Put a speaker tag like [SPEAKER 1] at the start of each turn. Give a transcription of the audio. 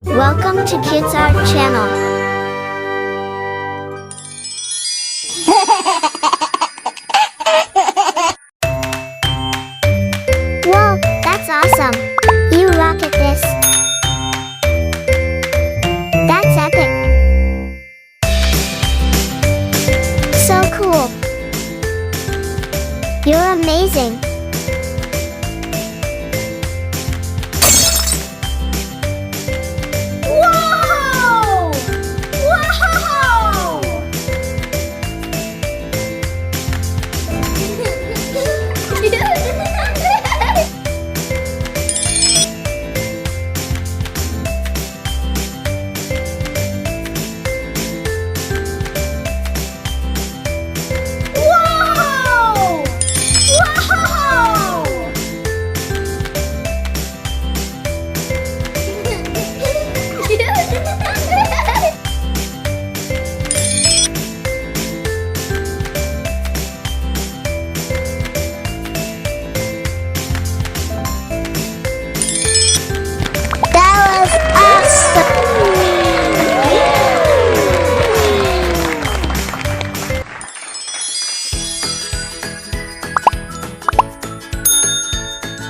[SPEAKER 1] Welcome to Kids Art Channel. Whoa, that's awesome! You rock at this. That's epic. So cool. You're amazing.